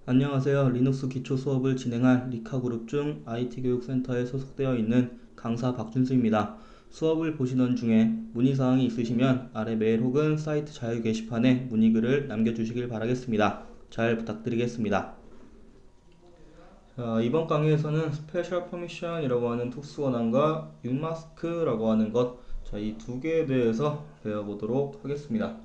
안녕하세요. 리눅스 기초 수업을 진행할 리카그룹 중 IT교육센터에 소속되어 있는 강사 박준수입니다. 수업을 보시던 중에 문의사항이 있으시면 아래 메일 혹은 사이트 자유 게시판에 문의글을 남겨주시길 바라겠습니다. 잘 부탁드리겠습니다. 이번 강의에서는 스페셜 퍼미션이라고 하는 특수권한과 윤마스크라고 하는 것, 이 두 개에 대해서 배워보도록 하겠습니다.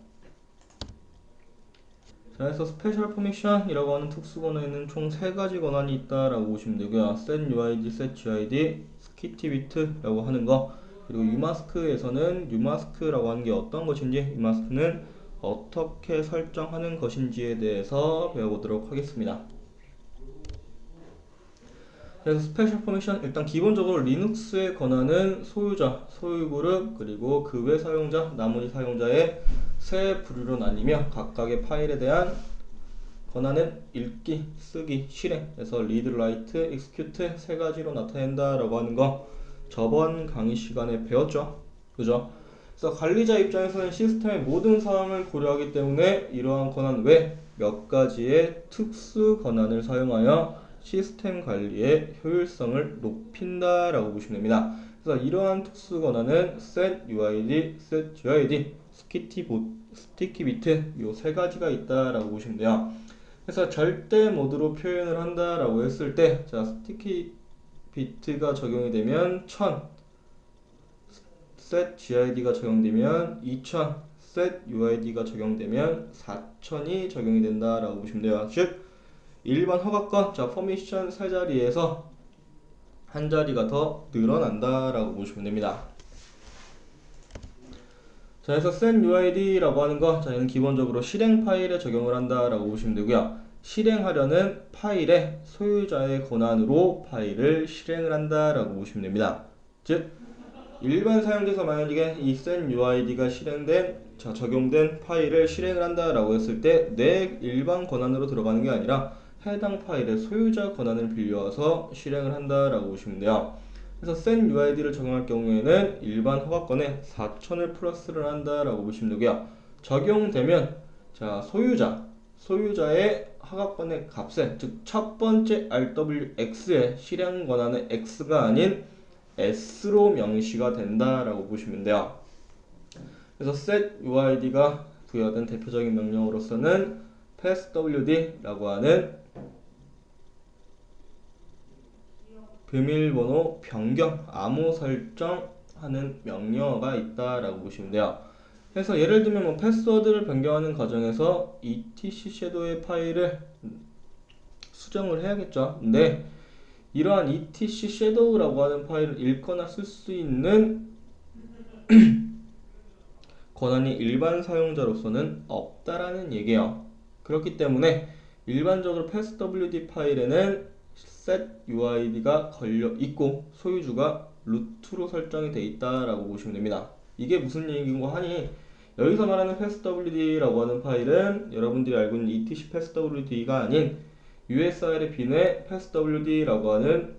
자, 그래서 스페셜 퍼미션이라고 하는 특수권에는 총 3가지 권한이 있다라고 보시면 되고요. setUID, setGID, skitbit라고 하는 거, 그리고 umask에서는 umask라고 하는 게 어떤 것인지, umask는 어떻게 설정하는 것인지에 대해서 배워보도록 하겠습니다. 그래서 스페셜 퍼미션, 일단 기본적으로 리눅스의 권한은 소유자, 소유그룹, 그리고 그 외 사용자, 나머지 사용자의 세 부류로 나뉘며 각각의 파일에 대한 권한은 읽기, 쓰기, 실행에서 read, write, execute 3가지로 나타낸다라고 하는 거 저번 강의 시간에 배웠죠. 그죠? 그래서 관리자 입장에서는 시스템의 모든 사항을 고려하기 때문에 이러한 권한 외 몇 가지의 특수 권한을 사용하여 시스템 관리의 효율성을 높인다라고 보시면 됩니다. 그래서 이러한 특수 권한은 setUID, setGID, stickbit 이 3가지가 있다라고 보시면 돼요. 그래서 절대 모드로 표현을 한다라고 했을 때, 자, 스티키 비트가 적용이 되면 1000, set GID가 적용되면 2000, set UID가 적용되면 4000이 적용이 된다라고 보시면 돼요. 즉, 일반 허가권, 자, 퍼미션 3자리에서 한 자리가 더 늘어난다라고 보시면 됩니다. 자, 그래서 setUID라고 하는 거, 자, 얘는 기본적으로 실행 파일에 적용을 한다라고 보시면 되고요. 실행하려는 파일의 소유자의 권한으로 파일을 실행을 한다라고 보시면 됩니다. 즉, 일반 사용자에서 만약에 이 setUID가 적용된 파일을 실행을 한다라고 했을 때 내 일반 권한으로 들어가는 게 아니라 해당 파일의 소유자 권한을 빌려와서 실행을 한다라고 보시면 돼요. 그래서 setUID를 적용할 경우에는 일반 허가권에 4000을 플러스를 한다라고 보시면 되고요. 적용되면 자, 소유자의 허가권의 값에, 즉 첫 번째 RWX의 실행 권한의 X가 아닌 S로 명시가 된다라고 보시면 돼요. 그래서 setUID가 부여된 대표적인 명령으로서는 passwd라고 하는 비밀번호 변경, 암호 설정하는 명령어가 있다라고 보시면 돼요. 그래서 예를 들면 뭐 패스워드를 변경하는 과정에서 etc 섀도우의 파일을 수정을 해야겠죠. 근데 이러한 etc 섀도우라고 하는 파일을 읽거나 쓸 수 있는 권한이 일반 사용자로서는 없다라는 얘기예요. 그렇기 때문에 일반적으로 passwd 파일에는 setUID가 걸려 있고 소유주가 루트로 설정이 돼 있다라고 보시면 됩니다. 이게 무슨 얘기인고 하니, 여기서 말하는 passwd라고 하는 파일은 여러분들이 알고 있는 etc passwd가 아닌 USR의 빈의 passwd라고 하는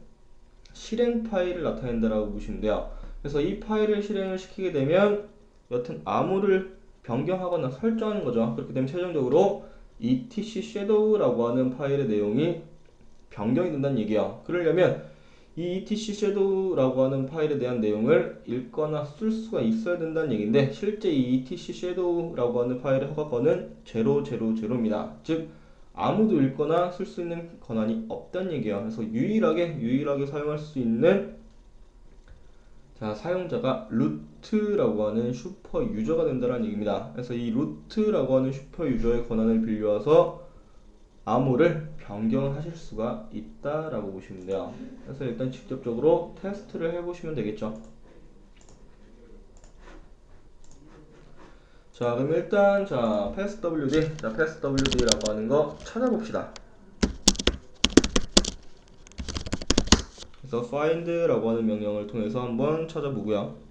실행 파일을 나타낸다라고 보시면 돼요. 그래서 이 파일을 실행을 시키게 되면 여튼 암호를 변경하거나 설정하는 거죠. 그렇게 되면 최종적으로 etc shadow라고 하는 파일의 내용이 변경이 된다는 얘기야. 그러려면 이 etc shadow라고 하는 파일에 대한 내용을 읽거나 쓸 수가 있어야 된다는 얘기인데, 실제 이 etc shadow라고 하는 파일의 허가권은 000입니다. 즉 아무도 읽거나 쓸 수 있는 권한이 없다는 얘기야. 그래서 유일하게 사용할 수 있는, 자, 사용자가 루트라고 하는 슈퍼 유저가 된다는 얘기입니다. 그래서 이 루트라고 하는 슈퍼 유저의 권한을 빌려와서 암호를 변경하실 수가 있다라고 보시면 돼요. 그래서 일단 직접적으로 테스트를 해보시면 되겠죠. 자, 그럼 일단 passwd라고 하는 거 찾아봅시다. 그래서 find라고 하는 명령을 통해서 한번 찾아보고요.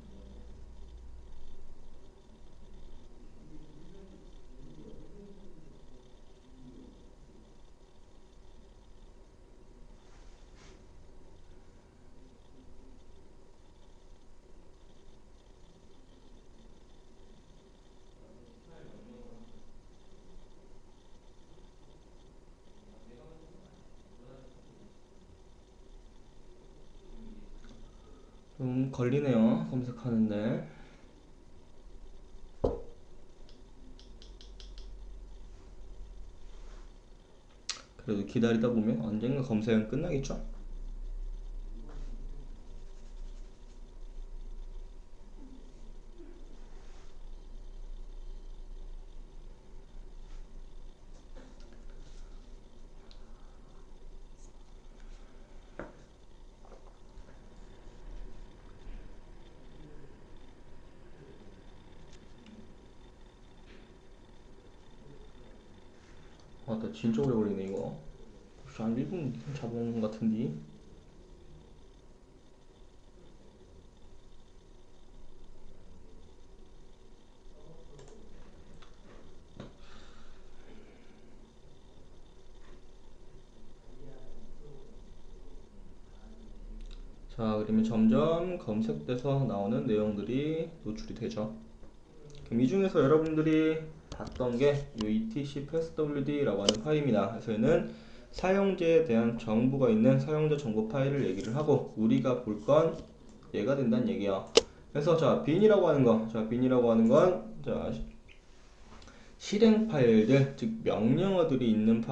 좀 걸리네요, 검색하는데. 그래도 기다리다 보면 언젠가 검색은 끝나겠죠? 아, 나 진짜 오래 걸리네, 이거. 혹시 한 1분 잡은 것 같은데. 자, 그러면 점점 검색돼서 나오는 내용들이 노출이 되죠. 그럼 이 중에서 여러분들이 봤던 게 이 etc passwd라고 하는 파일입니다. 그래서 얘는 사용자에 대한 정보가 있는 사용자 정보 파일을 얘기를 하고, 우리가 볼 건 얘가 된다는 얘기야. 그래서 자, bin이라고 하는 거, bin이라고 하는 건 자, 실행 파일들, 즉 명령어들이 있는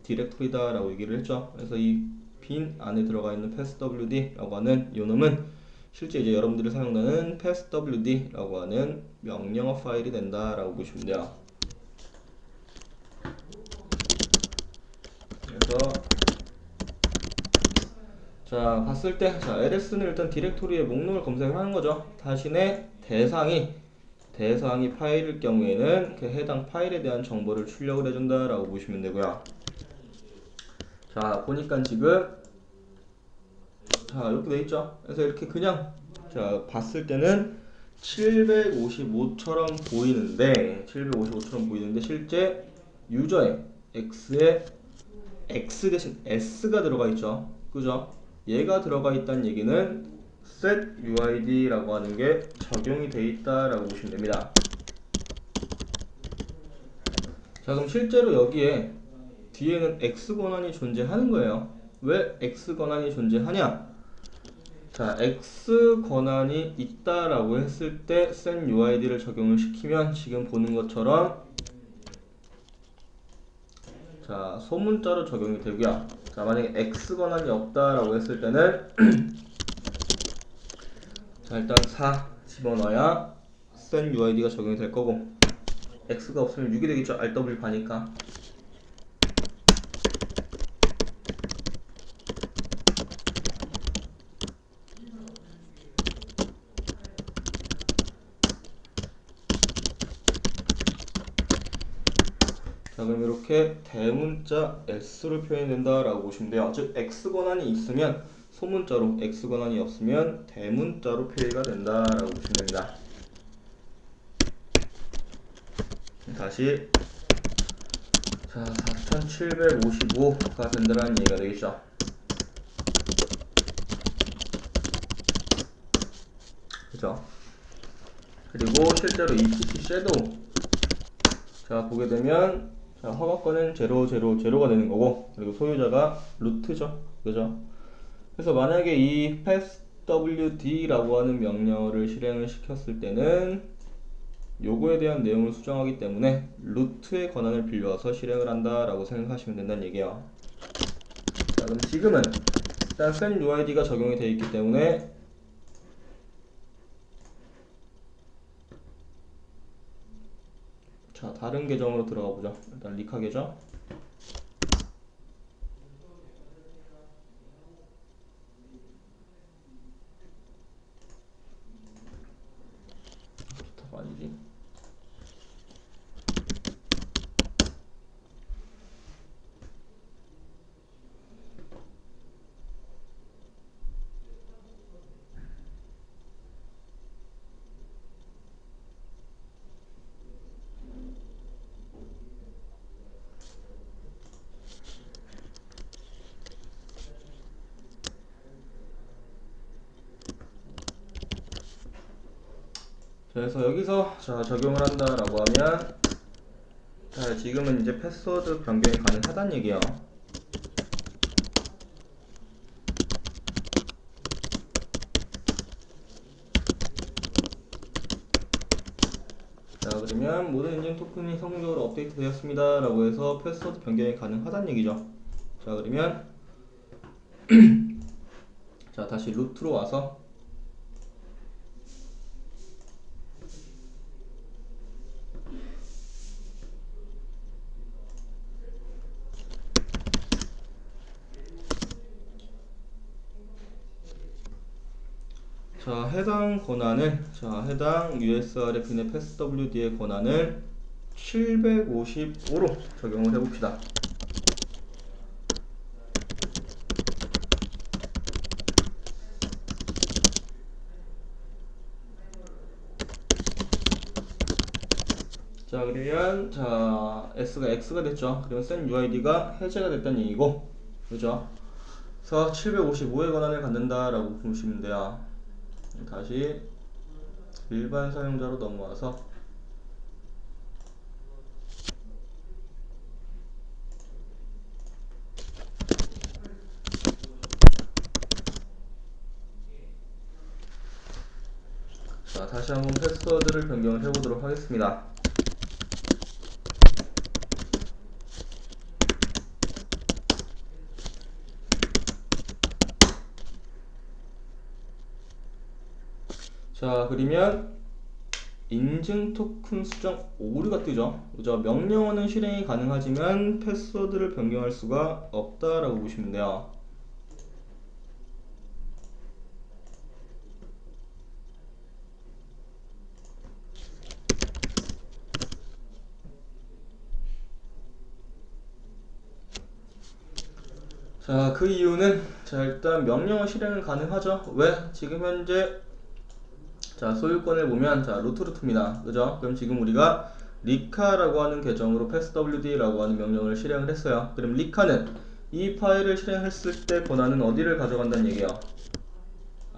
디렉토리다라고 얘기를 했죠. 그래서 이 bin 안에 들어가 있는 passwd라고 하는 이 놈은 실제 이제 여러분들이 사용하는 passwd라고 하는 명령어 파일이 된다라고 보시면 돼요. 그래서 자, 봤을 때 자, ls는 일단 디렉토리의 목록을 검색을 하는 거죠. 자신의 대상이 파일일 경우에는 그 해당 파일에 대한 정보를 출력을 해준다라고 보시면 되고요. 자, 보니까 지금 자, 이렇게 돼 있죠. 그래서 이렇게 그냥 자, 봤을 때는 755처럼 보이는데 실제 유저의 x에 x 대신 s가 들어가 있죠. 그죠? 얘가 들어가 있다는 얘기는 set uid라고 하는 게 적용이 돼 있다라고 보시면 됩니다. 자, 그럼 실제로 여기에 뒤에는 x 권한이 존재하는 거예요. 왜 x 권한이 존재하냐? 자, x 권한이 있다라고 했을 때 set uid를 적용을 시키면 지금 보는 것처럼 자, 소문자로 적용이 되고요. 자, 만약에 x 권한이 없다라고 했을 때는 자, 일단 4 집어넣어야 set uid가 적용이 될 거고, x가 없으면 6이 되겠죠. rw 가니까. 자, 그럼 이렇게 대문자 s로 표현이 된다라고 보시면 돼요. 즉 x 권한이 있으면 소문자로, x 권한이 없으면 대문자로 표기가 된다라고 보시면 됩니다. 다시 자, 4755가 된다는 얘기가 되겠죠. 그죠? 그리고 실제로 etc shadow 자, 보게 되면 자, 허가권은 000가 되는 거고, 그리고 소유자가 루트죠. 그죠? 그래서 만약에 이 passwd라고 하는 명령어를 실행을 시켰을 때는 요거에 대한 내용을 수정하기 때문에 루트의 권한을 빌려서 실행을 한다라고 생각하시면 된다는 얘기예요. 자, 그럼 지금은 일단 set uid가 적용이 되어 있기 때문에 자, 다른 계정으로 들어가 보죠. 일단 리카 계정. 좋다, 아니지? 그래서 여기서 자, 적용을 한다라고 하면 자, 지금은 이제 패스워드 변경이 가능하다는 얘기예요. 자, 그러면 모든 인증 토큰이 성공적으로 업데이트 되었습니다 라고 해서 패스워드 변경이 가능하다는 얘기죠. 자, 그러면 자, 다시 루트로 와서 자, 해당 권한을 해당 USRF인의 PassWD의 권한을 755로 적용을 해봅시다. 자, 그러면 S가 X가 됐죠. 그러면 SendUID가 해제가 됐다는 얘기고, 그죠? 그래서 755의 권한을 갖는다라고 보시면 돼요. 다시 일반 사용자로 넘어와서 자, 다시 한번 패스워드를 변경을 해보도록 하겠습니다. 자, 그러면 인증 토큰 수정 오류가 뜨죠. 그죠? 명령어는 실행이 가능하지만 패스워드를 변경할 수가 없다라고 보시면 돼요. 자, 그 이유는 일단 명령어 실행은 가능하죠. 왜? 지금 현재 소유권을 보면 루트입니다. 그죠? 그럼 지금 우리가 리카라고 하는 계정으로 passwd라고 하는 명령을 실행을 했어요. 그럼 리카는 이 파일을 실행했을 때 권한은 어디를 가져간다는 얘기예요?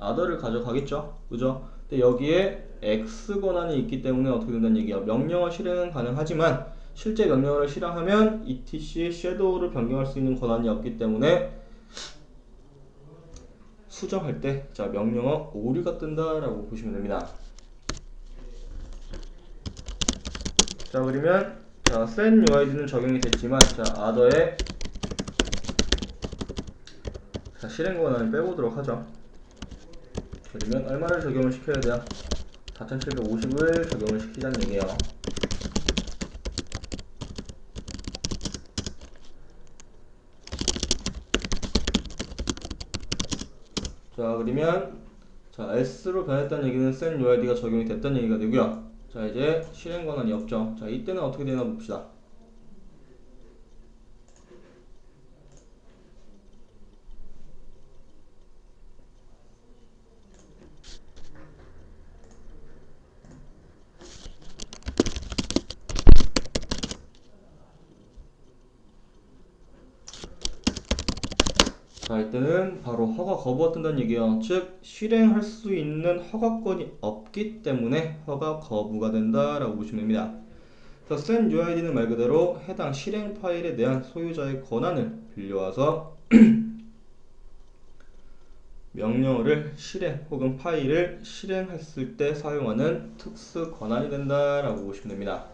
other를 가져가겠죠? 그죠? 근데 여기에 x 권한이 있기 때문에 어떻게 된다는 얘기예요? 명령어 실행은 가능하지만 실제 명령어를 실행하면 etc shadow를 변경할 수 있는 권한이 없기 때문에 수정할 때 명령어 오류가 뜬다라고 보시면 됩니다. 자, 그러면 SendUID는 적용이 됐지만 other의 실행 권한을 빼보도록 하죠. 그러면 얼마를 적용을 시켜야 돼요? 4750을 적용을 시키자는 얘기예요. 자, 그러면 S로 변했다는 얘기는 SendUID가 적용이 됐다는 얘기가 되고요. 자, 이제 실행 권한이 없죠. 자, 이때는 어떻게 되나 봅시다. 자, 이때는 바로 허가 거부가 뜬다는 얘기예요. 즉 실행할 수 있는 허가권이 없기 때문에 허가 거부가 된다라고 보시면 됩니다. 그래서 SendUID는 말 그대로 해당 실행 파일에 대한 소유자의 권한을 빌려와서 명령어를 실행 혹은 파일을 실행했을 때 사용하는 특수 권한이 된다라고 보시면 됩니다.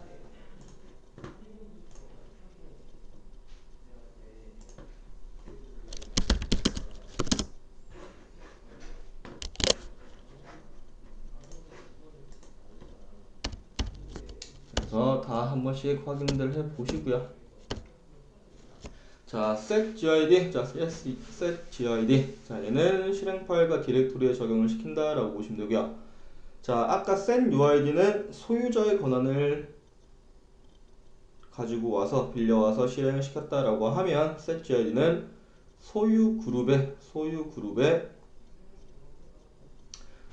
그래서 다 한 번씩 확인들 해 보시고요. 자, setGID, setGID. 얘는 실행 파일과 디렉토리에 적용을 시킨다라고 보시면 되고요. 자, 아까 SendUID는 소유자의 권한을 가지고 와서 빌려와서 실행을 시켰다라고 하면 setGID는 소유 그룹의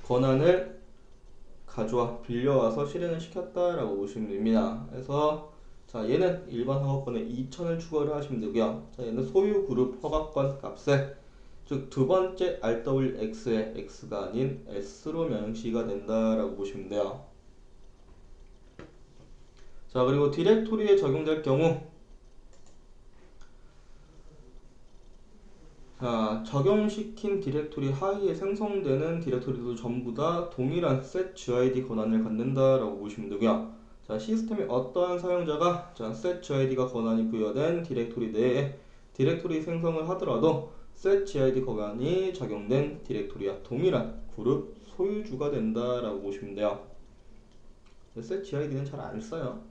권한을 가져와 빌려와서 실행을 시켰다라고 보시면 됩니다. 그래서 얘는 일반 허가권에 2000을 추가를 하시면 되고요. 얘는 소유 그룹 허가권 값에 즉 두 번째 RWX의 X가 아닌 S로 명시가 된다라고 보시면 돼요. 자, 그리고 디렉토리에 적용될 경우 적용시킨 디렉토리 하위에 생성되는 디렉토리도 전부 다 동일한 setGID 권한을 갖는다라고 보시면 되고요. 자, 시스템의 어떠한 사용자가 자, setGID가 권한이 부여된 디렉토리 내에 디렉토리 생성을 하더라도 setGID 권한이 적용된 디렉토리와 동일한 그룹 소유주가 된다라고 보시면 돼요. setGID는 잘 안 써요.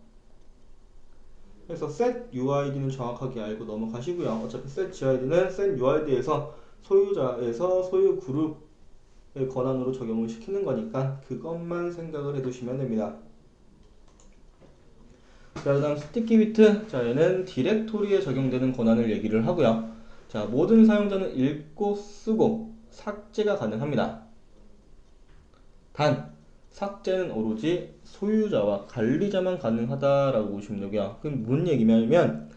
그래서 setUID는 정확하게 알고 넘어가시고요. 어차피 setGID는 setUID에서 소유자에서 소유 그룹의 권한으로 적용을 시키는 거니까 그것만 생각을 해두시면 됩니다. 자, 그 다음 스티키 비트. 자, 얘는 디렉토리에 적용되는 권한을 얘기를 하고요. 자, 모든 사용자는 읽고 쓰고 삭제가 가능합니다. 단 삭제는 오로지 소유자와 관리자만 가능하다라고 보시면 되고요. 그럼 무슨 얘기냐면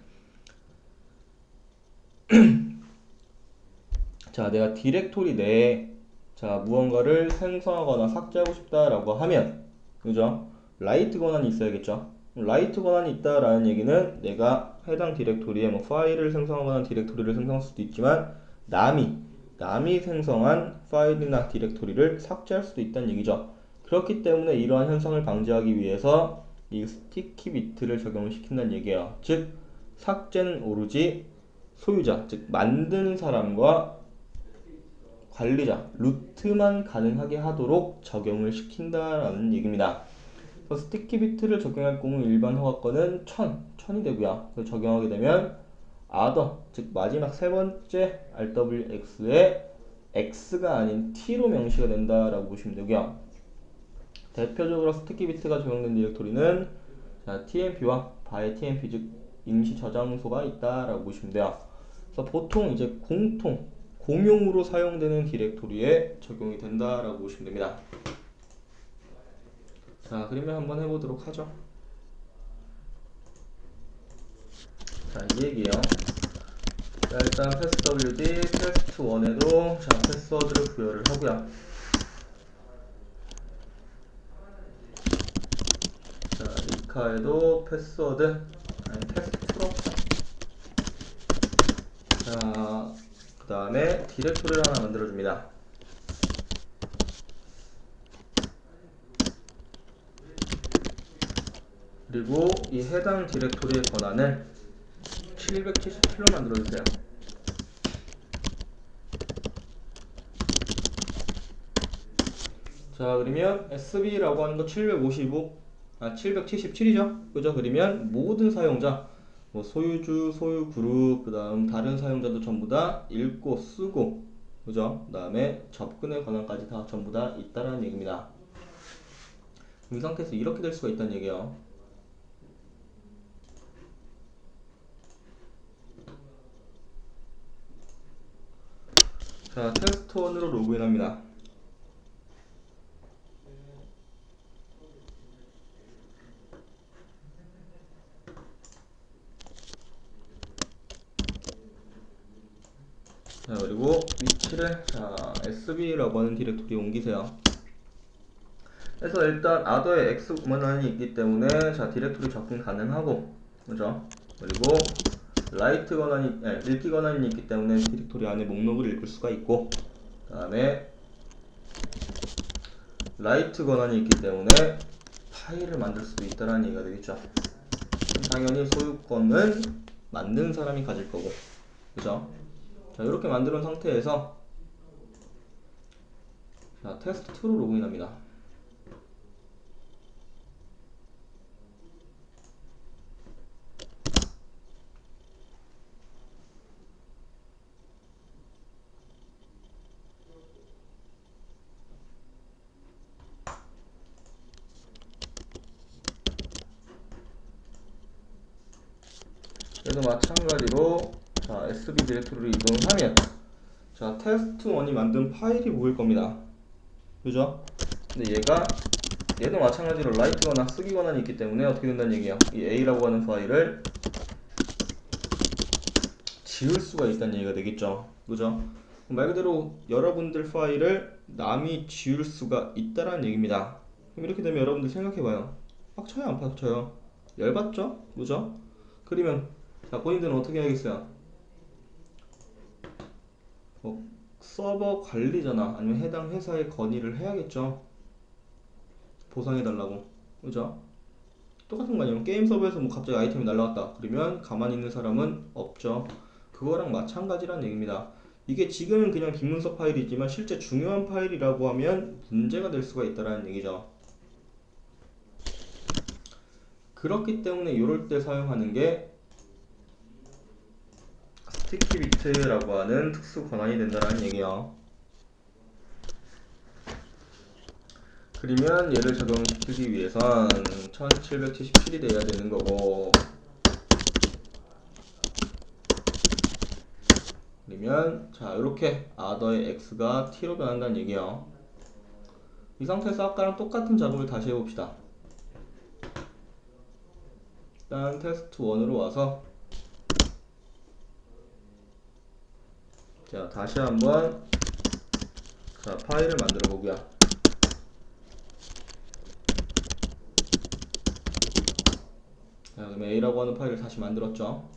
자, 내가 디렉토리 내에 자, 무언가를 생성하거나 삭제하고 싶다라고 하면 그죠? 라이트 권한이 있어야겠죠. 라이트 권한이 있다라는 얘기는 내가 해당 디렉토리에 뭐 파일을 생성하거나 디렉토리를 생성할 수도 있지만 남이 생성한 파일이나 디렉토리를 삭제할 수도 있다는 얘기죠. 그렇기 때문에 이러한 현상을 방지하기 위해서 이 스티키 비트를 적용을 시킨다는 얘기예요. 즉 삭제는 오로지 소유자, 즉 만드는 사람과 관리자, 루트만 가능하게 하도록 적용을 시킨다라는 얘기입니다. 그래서 스티키 비트를 적용할 경우 일반 허가권은 1000이 되고요. 그래서 적용하게 되면 other, 즉 마지막 세 번째 RWX에 X가 아닌 T로 명시가 된다라고 보시면 되고요. 대표적으로 스티키 비트가 적용된 디렉토리는 자, TMP와 by TMP, 즉 임시 저장소가 있다라고 보시면 돼요. 그래서 보통 이제 공용으로 사용되는 디렉토리에 적용이 된다라고 보시면 됩니다. 자, 그러면 한번 해보도록 하죠. 자, 이 얘기예요. 자, 일단 passwd test1에도 자, 패스워드를 부여를 하고요. 자, 리카에도 패스워드 테스트로. 자, 그 다음에 디렉토리를 하나 만들어줍니다. 그리고 이 해당 디렉토리의 권한을 777로 만들어주세요. 자, 그러면 SB라고 하는 거 777이죠? 그죠? 그러면 모든 사용자, 뭐 소유주, 소유 그룹, 그 다음 다른 사용자도 전부 다 읽고 쓰고, 그죠? 그 다음에 접근의 권한까지 다 전부 다 있다라는 얘기입니다. 이 상태에서 이렇게 될 수가 있다는 얘기예요. 자, 테스트1으로 로그인합니다. 자, 그리고 위치를 자, SB라고 하는 디렉토리에 옮기세요. 그래서 일단 other에 X 권한이 있기 때문에 자, 디렉토리 접근 가능하고, 그죠? 그리고 라이트 권한이, 읽기 권한이 있기 때문에 디렉토리 안에 목록을 읽을 수가 있고, 그 다음에 라이트 권한이 있기 때문에 파일을 만들 수도 있다는 얘기가 되겠죠. 당연히 소유권은 만든 사람이 가질 거고, 그죠? 자, 이렇게 만든 상태에서 자, 테스트2로 로그인합니다. 얘도 마찬가지로 자, SB 디렉토리로 이동하면 자, 테스트1이 만든 파일이 보일 겁니다. 그죠? 근데 얘도 마찬가지로 라이트거나 쓰기 권한이 있기 때문에 어떻게 된다는 얘기예요. 이 A라고 하는 파일을 지울 수가 있다는 얘기가 되겠죠. 그죠? 말 그대로 여러분들 파일을 남이 지울 수가 있다는 얘기입니다. 그럼 이렇게 되면 여러분들 생각해봐요. 빡쳐요, 안 빡쳐요? 열받죠? 그죠? 그러면 자, 본인들은 어떻게 해야겠어요? 서버 관리자나 아니면 해당 회사에 건의를 해야겠죠. 보상해달라고. 그죠? 똑같은 거 아니에요? 게임 서버에서 뭐 갑자기 아이템이 날라왔다. 그러면 가만히 있는 사람은 없죠. 그거랑 마찬가지란 얘기입니다. 이게 지금은 그냥 기문서 파일이지만 실제 중요한 파일이라고 하면 문제가 될 수가 있다는 얘기죠. 그렇기 때문에 이럴 때 사용하는 게 스티키 비트라고 하는 특수 권한이 된다는 얘기예요. 그러면 얘를 적용시키기 위해선 1777이 돼야 되는 거고, 그러면 자 이렇게 other의 x가 t로 변한다는 얘기예요. 이 상태에서 아까랑 똑같은 작업을 다시 해봅시다. 일단 테스트 1으로 와서 자 다시 한번 자 파일을 만들어 보고요. 자 그러면 a라고 하는 파일을 다시 만들었죠.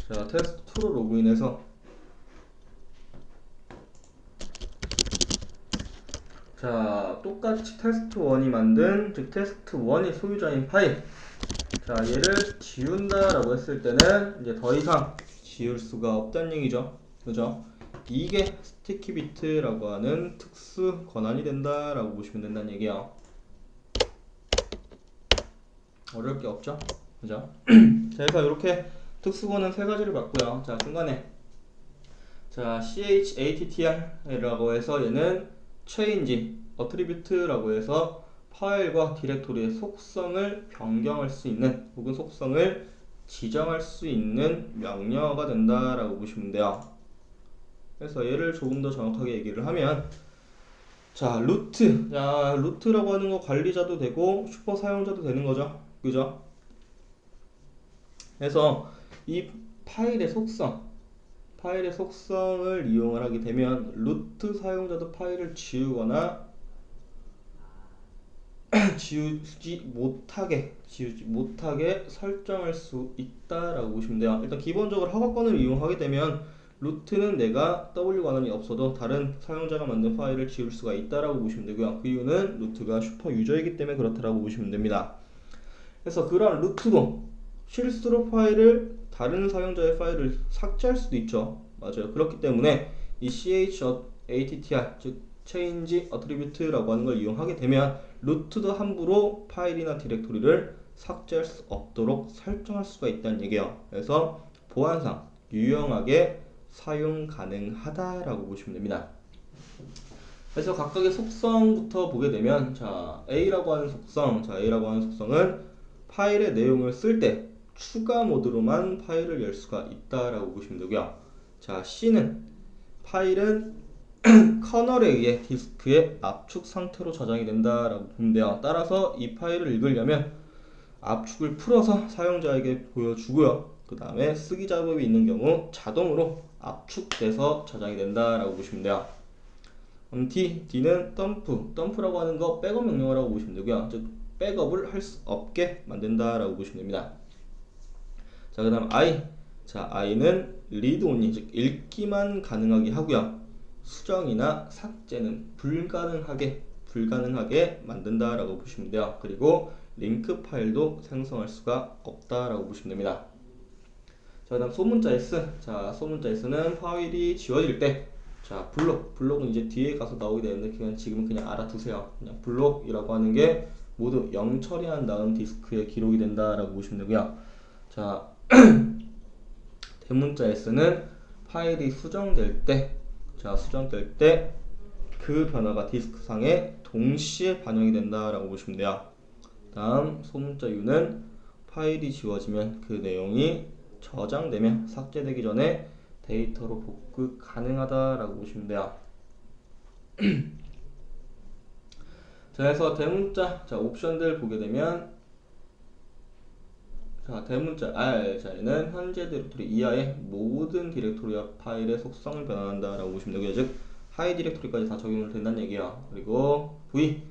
자 테스트 2로 로그인해서 자 똑같이 테스트 1이 만든 즉 테스트 1이 소유자인 파일, 자 얘를 지운다 라고 했을 때는 이제 더 이상 지울 수가 없다는 얘기죠. 그죠? 이게 스티키 비트라고 하는 특수 권한이 된다 라고 보시면 된다는 얘기예요. 어려울 게 없죠? 그죠? 자 그래서 이렇게 특수 권한 세 가지를 봤고요. 자 중간에 자 CHATTR이라고 해서 얘는 change, attribute라고 해서 파일과 디렉토리의 속성을 변경할 수 있는 혹은 속성을 지정할 수 있는 명령어가 된다라고 보시면 돼요. 그래서 얘를 조금 더 정확하게 얘기를 하면 자 루트, 야 루트라고 하는 거 관리자도 되고 슈퍼 사용자도 되는 거죠. 그죠? 그래서 이 파일의 속성을 이용을 하게 되면 루트 사용자도 파일을 지우거나 지우지 못하게 설정할 수 있다라고 보시면 돼요. 일단 기본적으로 허가권을 이용하게 되면 루트는 내가 W 권한이 없어도 다른 사용자가 만든 파일을 지울 수가 있다라고 보시면 되고요. 그 이유는 루트가 슈퍼 유저이기 때문에 그렇다라고 보시면 됩니다. 그래서 그러한 루트도 실수로 다른 사용자의 파일을 삭제할 수도 있죠. 맞아요. 그렇기 때문에 이 CHATTR 즉 change attribute라고 하는 걸 이용하게 되면 루트도 함부로 파일이나 디렉토리를 삭제할 수 없도록 설정할 수가 있다는 얘기예요. 그래서 보안상 유용하게 사용 가능하다라고 보시면 됩니다. 그래서 각각의 속성부터 보게 되면 자 A라고 하는 속성은 파일의 내용을 쓸 때 추가 모드로만 파일을 열 수가 있다라고 보시면 되고요. 자 C는 파일은 커널에 의해 디스크의 압축 상태로 저장이 된다라고 보면 돼요. 따라서 이 파일을 읽으려면 압축을 풀어서 사용자에게 보여주고요. 그 다음에 쓰기 작업이 있는 경우 자동으로 압축돼서 저장이 된다라고 보시면 돼요. D는 덤프라고 하는 거 백업 명령어라고 보시면 되고요. 즉 백업을 할 수 없게 만든다라고 보시면 됩니다. 자, 그 다음 I는 read only, 즉 읽기만 가능하게 하고요. 수정이나 삭제는 불가능하게 만든다라고 보시면 돼요. 그리고 링크 파일도 생성할 수가 없다라고 보시면 됩니다. 자, 그 다음 소문자 S. 자, 소문자 S는 파일이 지워질 때 자, 블록은 이제 뒤에 가서 나오게 되는데 지금은 그냥 알아두세요. 그냥 블록이라고 하는 게 모두 0 처리한 다음 디스크에 기록이 된다라고 보시면 되고요. 자, 대문자 S는 파일이 수정될 때 그 변화가 디스크상에 동시에 반영이 된다라고 보시면 돼요. 다음 소문자 U는 파일이 지워지면 그 내용이 저장되며 삭제되기 전에 데이터로 복구 가능하다라고 보시면 돼요. 자, 그래서 대문자 옵션들 보게 되면 자, 대문자 R자리는 현재 디렉토리 이하의 모든 디렉토리와 파일의 속성을 변환한다라고 보시면 되고요. 즉 하이 디렉토리까지 다 적용을 된다는 얘기예요. 그리고 V,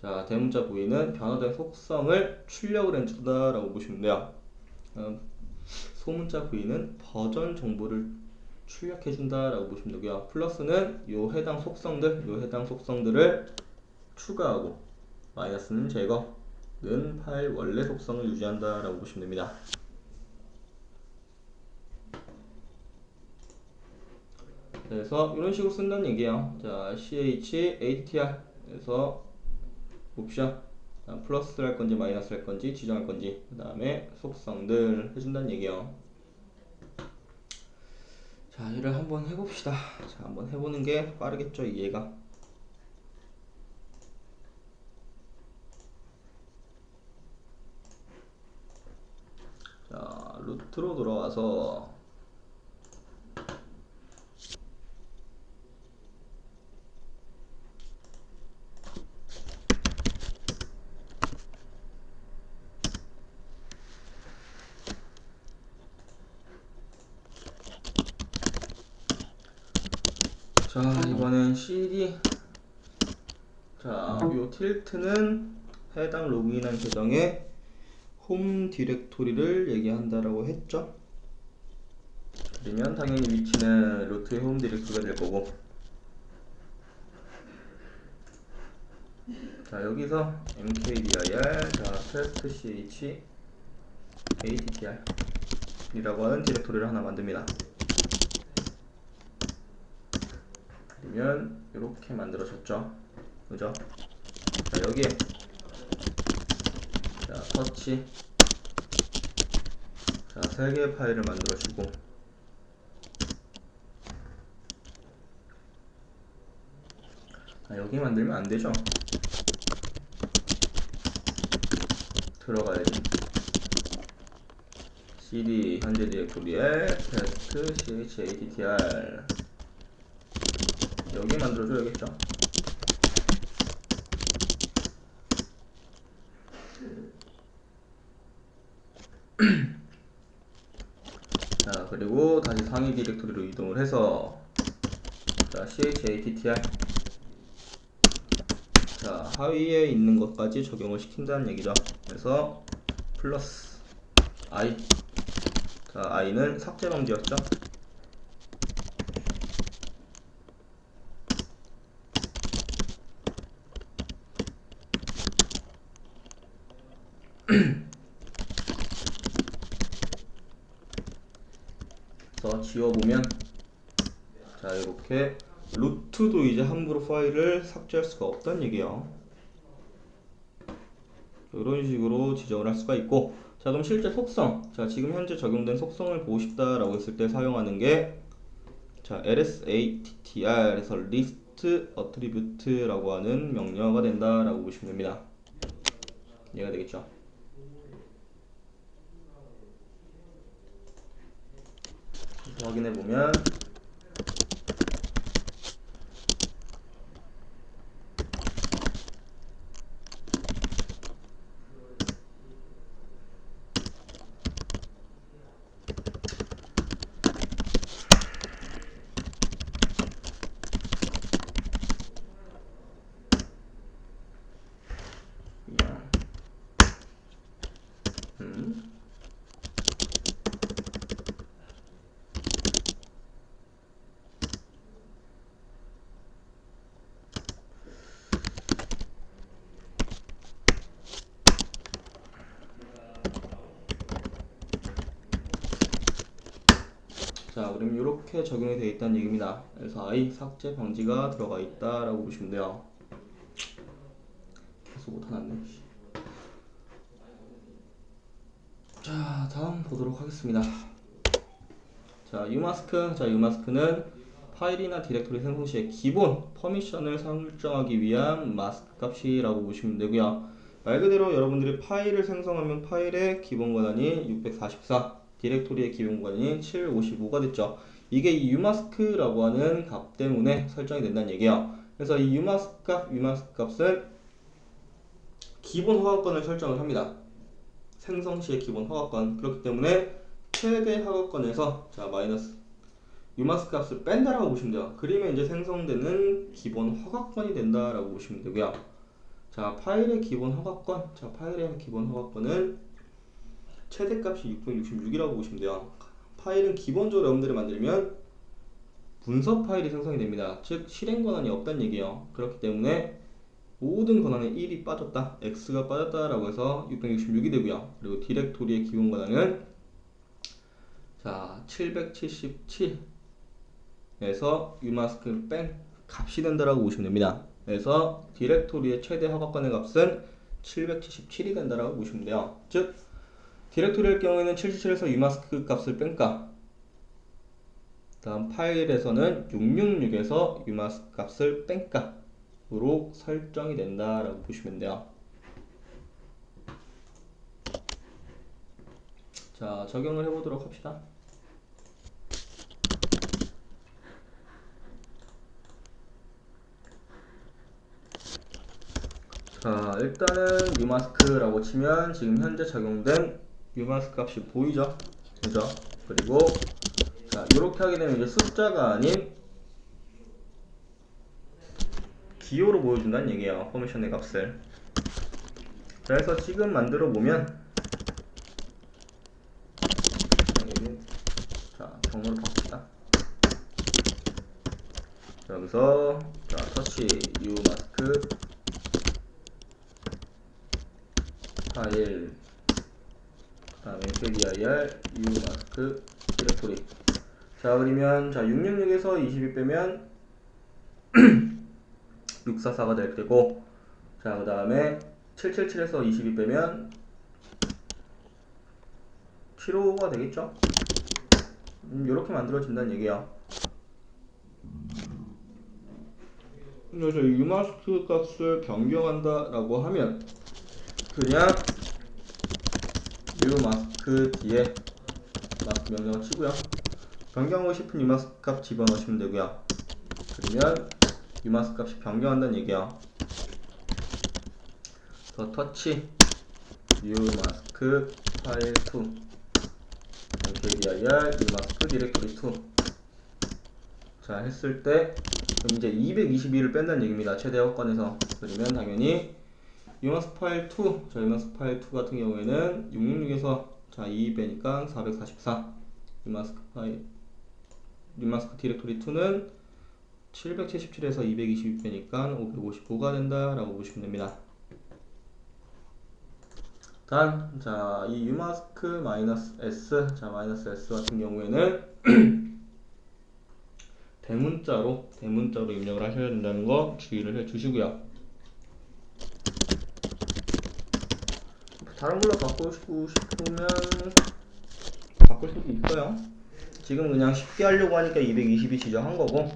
자 대문자 V는 변화된 속성을 출력을 해준다라고 보시면 돼요. 소문자 V는 버전 정보를 출력해준다라고 보시면 되고요. 플러스는 요 해당 속성들을 추가하고, 마이너스는 제거는 파일 원래 속성을 유지한다라고 보시면 됩니다. 그래서 이런 식으로 쓴다는 얘기예요. 자, CHATTR 그래서 옵션 플러스를 할 건지 마이너스를 할 건지 지정할 건지, 그 다음에 속성들 해준다는 얘기예요. 자, 이를 한번 해봅시다. 자, 한번 해보는 게 빠르겠죠, 이해가. 자, 루트로 돌아와서 자, 이번엔 CD. 자, 요 틸트는 해당 로그인한 계정의 홈 디렉토리를 얘기한다라고 했죠. 그러면 당연히 위치는 루트의 홈 디렉토리가 될 거고, 자, 여기서 mkdir 자 test ch attr 이라고 하는 디렉토리를 하나 만듭니다. 그러면 이렇게 만들어졌죠, 그죠? 자, 여기에 자 터치 자 3개의 파일을 만들어주고, 여기 만들면 안되죠. 들어가야지. cd 현재 디렉토리에 test chattr 여기 만들어줘야겠죠. 자, 그리고 다시 상위 디렉토리로 이동을 해서 자 chattr 자 하위에 있는 것까지 적용을 시킨다는 얘기죠. 그래서 플러스 i 자 i는 삭제 방지였죠. 그래서 지워보면 자 이렇게 루트도 이제 함부로 파일을 삭제할 수가 없다는 얘기예요. 이런 식으로 지정을 할 수가 있고, 자 그럼 실제 속성, 자 지금 현재 적용된 속성을 보고 싶다라고 했을 때 사용하는 게 자 lsattr 에서 list attribute라고 하는 명령어가 된다라고 보시면 됩니다. 이해가 되겠죠? 확인해 보면 자 그럼 이렇게 적용이 되어 있다는 얘기입니다. 그래서 i 삭제 방지가 들어가 있다라고 보시면 돼요. 계속 못하놨네. 자 다음 보도록 하겠습니다. 자 umask 자 umask는 파일이나 디렉토리 생성 시에 기본 퍼미션을 설정하기 위한 마스크 값이라고 보시면 되고요. 말 그대로 여러분들이 파일을 생성하면 파일의 기본 권한이 644, 디렉토리의 기본 권한이 755가 됐죠. 이게 이 umask라고 하는 값 때문에 설정이 된다는 얘기예요. 그래서 이 umask 값은 기본 허가권을 설정을 합니다. 생성 시의 기본 허가권. 그렇기 때문에 최대 허가권에서 자 마이너스 umask 값을 뺀다라고 보시면 돼요. 그러면 이제 생성되는 기본 허가권이 된다라고 보시면 되고요. 자 파일의 기본 허가권, 자 파일의 기본 허가권은 최대값이 666이라고 보시면 돼요. 파일은 기본적으로 여러분들이 만들면 문서 파일이 생성이 됩니다. 즉 실행 권한이 없다는 얘기예요. 그렇기 때문에 모든 권한에 1이 빠졌다, X가 빠졌다라고 해서 666이 되고요. 그리고 디렉토리의 기본 권한은 자 777에서 umask 뺀 값이 된다라고 보시면 됩니다. 그래서 디렉토리의 최대 허가권의 값은 777이 된다라고 보시면 돼요. 즉 디렉토리일 경우에는 777에서 umask 값을 뺀 값, 다음 파일에서는 666에서 umask 값을 뺀 값으로 설정이 된다라고 보시면 돼요. 자, 적용을 해보도록 합시다. 자, 일단은 umask라고 치면 지금 현재 적용된 umask 값이 보이죠? 그죠? 그리고 자, 이렇게 하게 되면 이제 숫자가 아닌 기호로 보여준다는 얘기예요. 포메이션의 값을. 그래서 지금 만들어 보면 자, 경로를 바꿉시다. 여기서 자, 터치 umask 파일, 그 다음에 nkdir umask 디렉토리. 자, 그러면 자 666에서 22 빼면 644가 될 테고, 자, 그 다음에 777에서 22 빼면 755가 되겠죠? 이렇게 만들어진다는 얘기야. 그래서 umask 값을 변경한다 라고 하면 그냥 umask 뒤에 mask 명령을 치고요, 변경하고 싶은 umask 값 집어넣으시면 되고요. 그러면 umask 값이 변경한다는 얘기야. 더 터치 umask 파일 2 nkdir umask 디렉토리 2. 자, 했을 때 그럼 이제 222를 뺀다는 얘기입니다. 최대 허가권에서. 그러면 당연히 umask 파일 2, 자 umask 파일 2 같은 경우에는 666에서 자 2 빼니까 444, umask 파일 umask 디렉토리 2는 777에서 222 빼니까 555가 된다라고 보시면 됩니다. 단, 자, 이 umask-s, 자, -s 같은 경우에는 대문자로 입력을 하셔야 된다는 거 주의를 해 주시고요. 다른 걸로 바꾸시고 싶으면 바꿀 수도 있어요. 지금 그냥 쉽게 하려고 하니까 222 지정한 거고,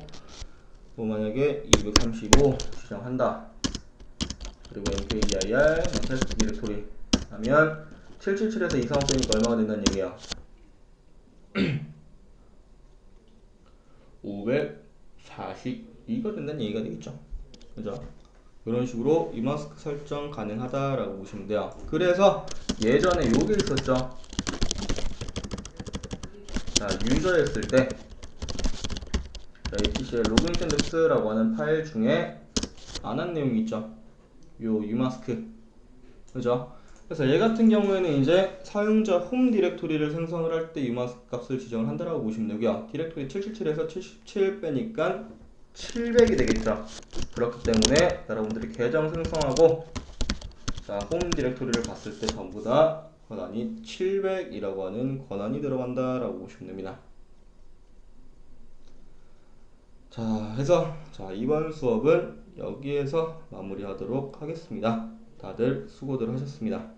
뭐 만약에 235 지정한다, 그리고 nkdir 테스트 디렉토리 하면 777에서 235 빼니까 얼마가 된다는 얘기야? 542가 된다는 얘기가 되겠죠. 그죠? 이런 식으로 umask 설정 가능하다라고 보시면 돼요. 그래서 예전에 요게 있었죠. 자, 유저였을 때 APC의 로그인 샌드박스라고 하는 파일 중에 안 한 내용이 있죠. 요 umask. 그죠? 그래서 얘 같은 경우에는 이제 사용자 홈 디렉토리를 생성을 할 때 umask 값을 지정을 한다라고 보시면 되고요. 디렉토리 777에서 77 빼니까 700이 되겠죠. 그렇기 때문에 여러분들이 계정 생성하고 자, 홈 디렉토리를 봤을 때 전부 다 권한이 700이라고 하는 권한이 들어간다라고 보시면 됩니다. 자, 해서 자, 이번 수업은 여기에서 마무리하도록 하겠습니다. 다들 수고들 하셨습니다.